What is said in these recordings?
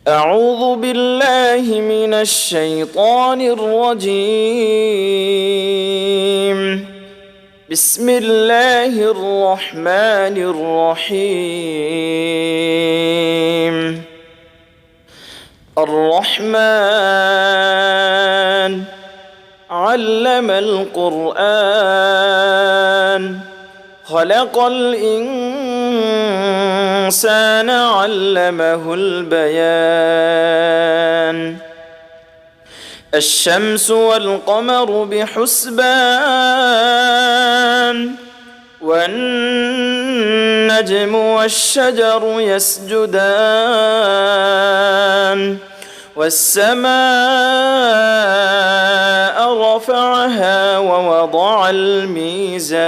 أعوذ بالله من الشيطان الرجيم. بسم الله الرحمن الرحيم. الرحمن علم القرآن خلق الإنسان علمه البيان. الشمس والقمر بحسبان والنجم والشجر يسجدان والسماء رفعها ووضع الميزان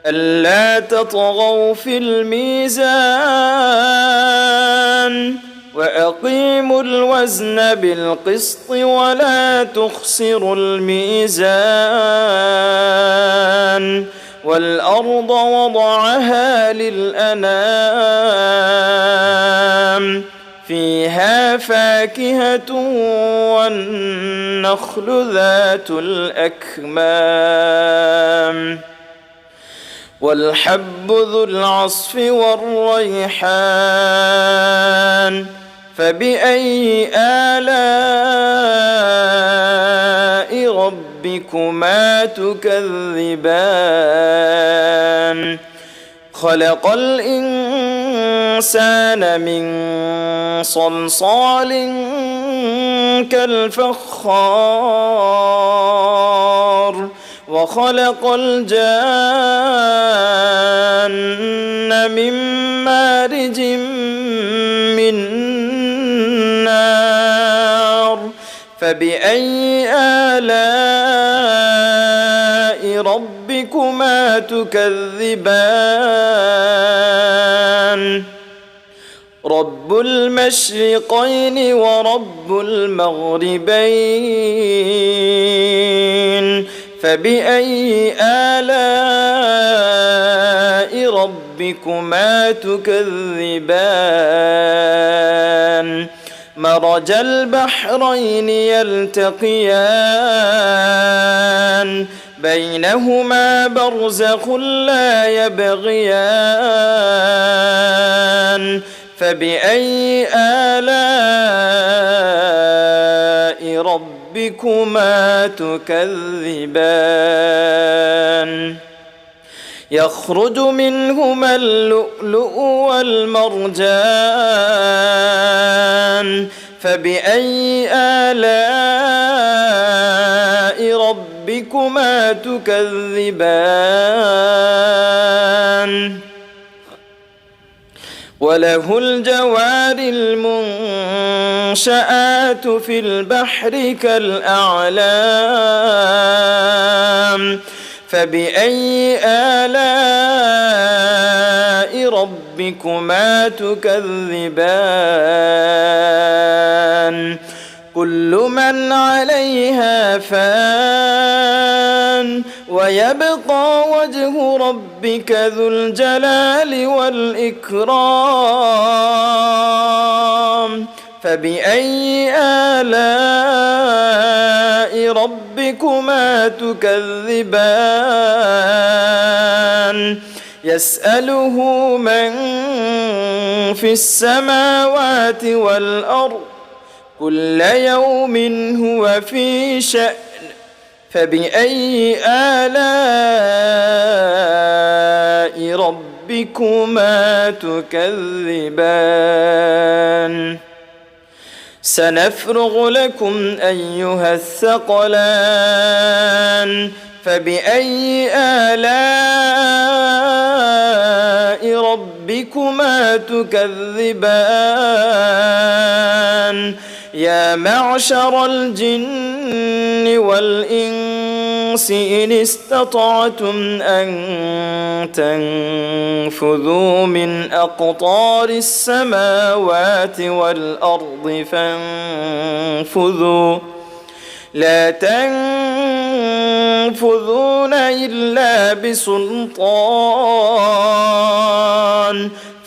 ألا تطغوا في الميزان وأقيموا الوزن بالقسط ولا تخسروا الميزان والأرض وضعها للأنام فيها فاكهة والنخل ذات الأكمام والحب ذو العصف والريحان فبأي آلاء ربكما تكذبان خلق الإنسان من صلصال كالفخار وخلق الجان من مارج من نار فبأي آلاء ربكما تكذبان رب المشرقين ورب المغربين فبأي آلاء ربكما تكذبان مرج البحرين يلتقيان بينهما برزخ لا يبغيان فبأي آلاء ربكما تكذبان يخرج منهما اللؤلؤ والمرجان فبأي آلاء ربكما تكذبان وله الجوار المنشآت في البحر كالأعلام فبأي آلاء ربكما تكذبان كل من عليها فان ويبقى وجه ربك ذو الجلال والإكرام فبأي آلاء ربكما تكذبان يسأله من في السماوات والأرض كل يوم هو في شأن فبأي آلاء ربكما تكذبان سنفرغ لكم أيها الثقلان فبأي آلاء ربكما تكذبان يا معشر الجن والإنس إن استطعتم أن تنفذوا من أقطار السماوات والأرض فانفذوا لا تنفذون إلا بسلطان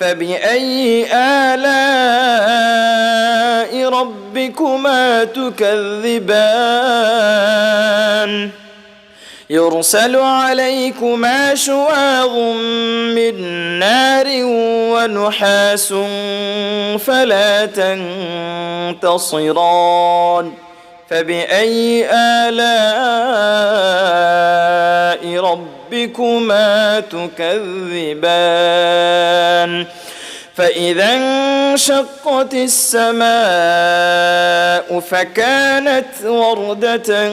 فبأي آلاء ربكما تكذبان يرسل عليكما شواظ من نار ونحاس فلا تنتصران فبأي آلاء ربكما تكذبان فإذا انشقت السماء فكانت وردة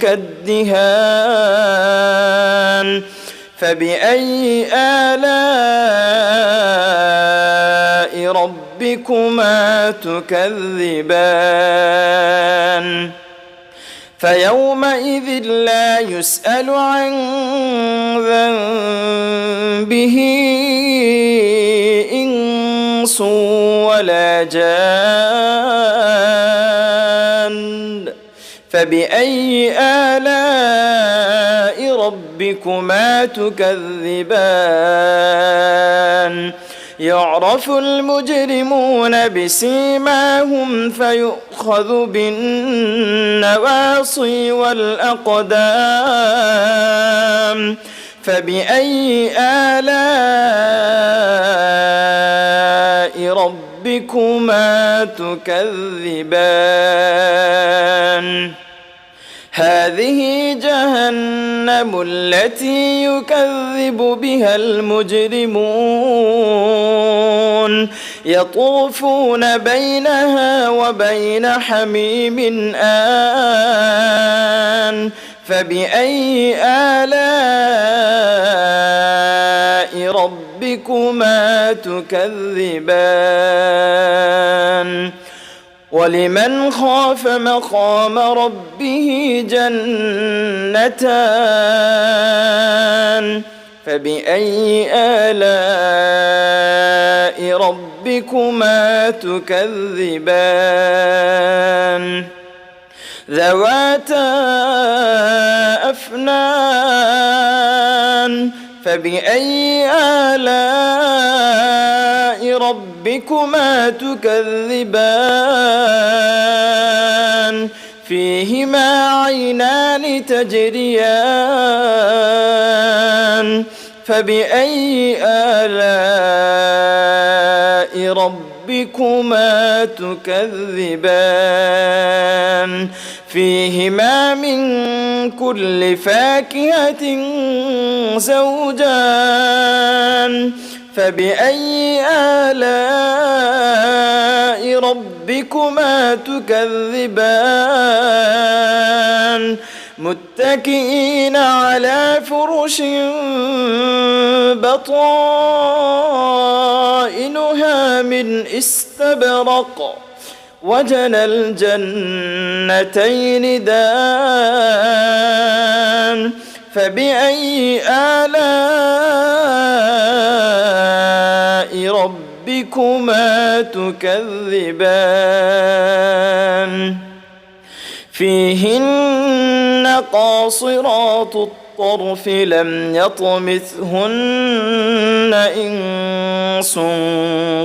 كالدهان فبأي آلاء ربكما تكذبان فيومئذ لا يسأل عن ذنبه إنس ولا جان فبأي آلاء ربكما تكذبان يعرف المجرمون بسيماهم فيؤخذ بالنواصي والأقدام فبأي آلاء ربكما تكذبان هذه جهنم التي يكذب بها المجرمون يطوفون بينها وبين حميم آن فبأي آلاء ربكما تكذبان ولمن خاف مقام ربه جنتان فبأي آلاء ربكما تكذبان ذواتا أفنان فبأي آلاء ربكما تكذبان فيهما عينان تجريان فبأي آلاء ربكما تكذبان فيهما من كل فاكهة زوجان فبأي آلاء ربكما تكذبان متكئين على فرش بطائنها من استبرق وجنى الجنتين دان فبأي آلاء ربكما تكذبان فيهن قاصرات الطرف لم يطمثهن إنس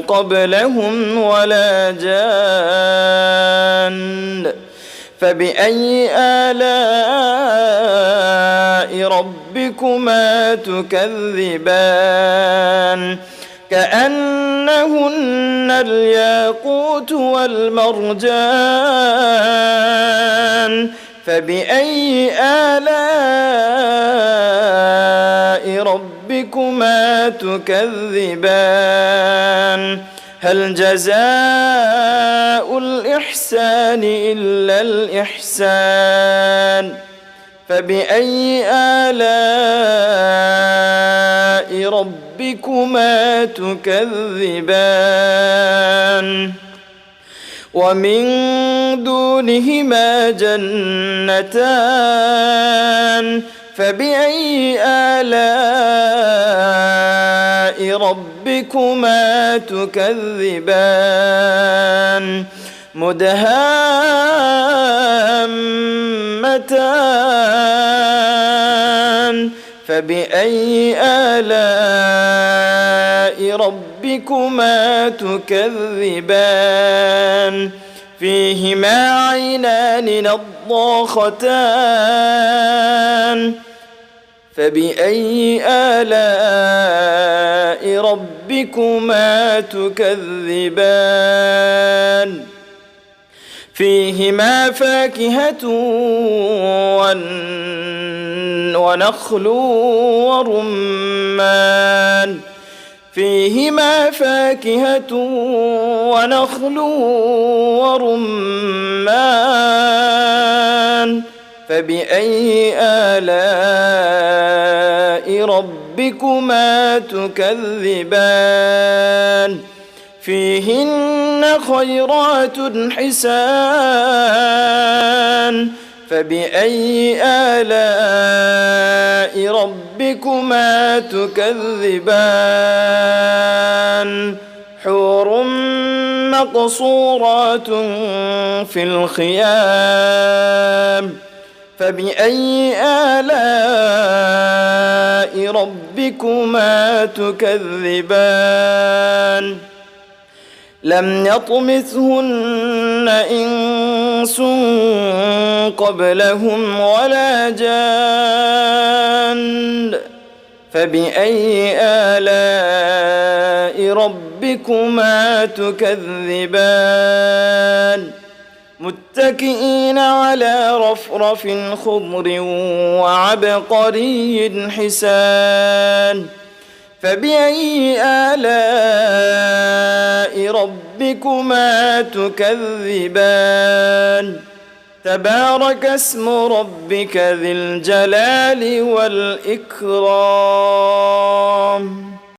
قبلهم ولا جان فبأي آلاء ربكما تكذبان كأنهن الياقوت والمرجان فبأي آلاء ربكما تكذبان هل جزاء الإحسان إلا الإحسان فبأي آلاء ربكما تكذبان ومن دونهما جنتان فبأي آلاء ربكما تكذبان مدهامتان فبأي آلاء ربكما تكذبان فيهما عينان نضاختان فبأي آلاء ربكما تكذبان فيهما فاكهة ونخل ورمان فيهما فاكهة ونخل ورمان فبأي آلاء ربكما تكذبان فيهن خيرات حسان فبأي آلاء ربكما تكذبان حور مقصورات في الخيام فبأي آلاء ربكما تكذبان لم يطمثهن إنس قبلهم ولا جان فبأي آلاء ربكما تكذبان متكئين على رفرف خضر وعبقري حسان فبأي آلاء ربكما تكذبان تبارك اسم ربك ذي الجلال والإكرام